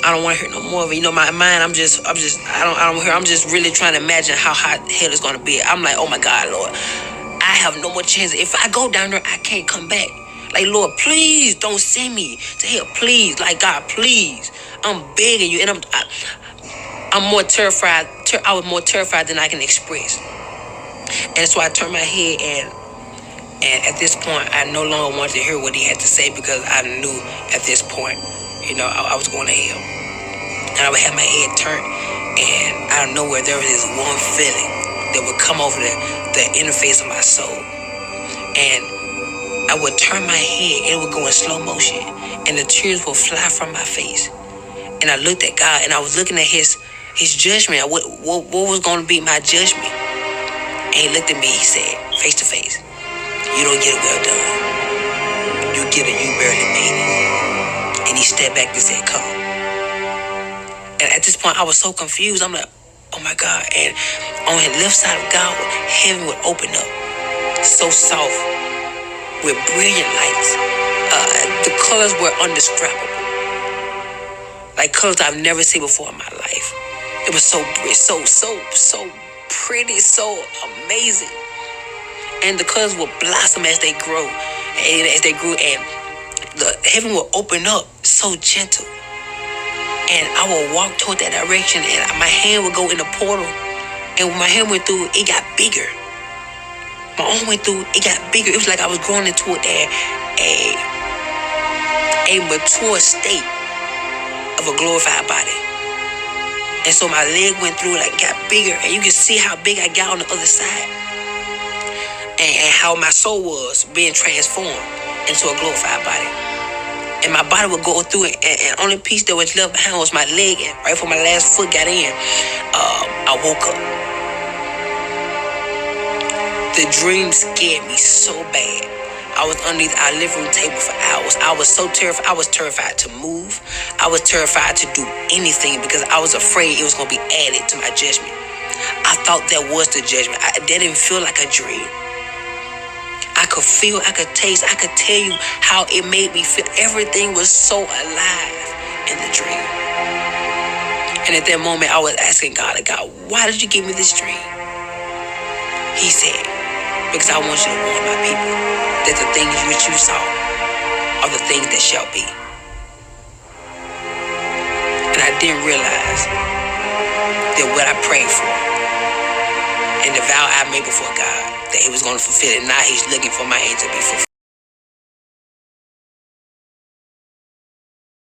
I don't want to hear no more of it. My mind, I don't hear. I'm just really trying to imagine how hot hell is going to be. I'm like, oh my God, Lord, I have no more chance. If I go down there, I can't come back. Like, Lord, please don't send me to hell. Please, like, God, please. I'm begging you. And I'm more terrified. I was more terrified than I can express. And so I turned my head, and at this point, I no longer wanted to hear what he had to say, because I knew at this point, I was going to hell. And I would have my head turned, and out of nowhere, there was this one feeling that would come over the interface of my soul. And I would turn my head, and it would go in slow motion, and the tears would fly from my face. And I looked at God, and I was looking at his judgment. What was going to be my judgment? And he looked at me, he said, face to face, you don't get it well done. You get it, you barely made it. And he stepped back and said, come. And at this point, I was so confused. I'm like, oh my God. And on the left side of God, heaven would open up, so soft, with brilliant lights. The colors were indescribable. Like colors I've never seen before in my life. It was so pretty, so amazing. And the colors will blossom as they grow, and the heaven will open up so gentle. And I will walk toward that direction, and my hand would go in the portal. And when my hand went through, it got bigger. My arm went through, it got bigger. It was like I was growing into a mature state of a glorified body. And so my leg went through, like, got bigger, and you can see how big I got on the other side, and how my soul was being transformed into a glorified body. And my body would go through it, and only piece that was left behind was my leg. And right before my last foot got in, I woke up. The dream scared me so bad. I was underneath our living room table for hours. I was so terrified. I was terrified to move. I was terrified to do anything, because I was afraid it was going to be added to my judgment. I thought that was the judgment. That didn't feel like a dream. I could feel, I could taste, I could tell you how it made me feel. Everything was so alive in the dream. And at that moment, I was asking God, why did you give me this dream? He said, because I want you to warn my people that the things which you saw are the things that shall be. And I didn't realize that what I prayed for and the vow I made before God, that he was going to fulfill it. Now he's looking for my end to be fulfilled.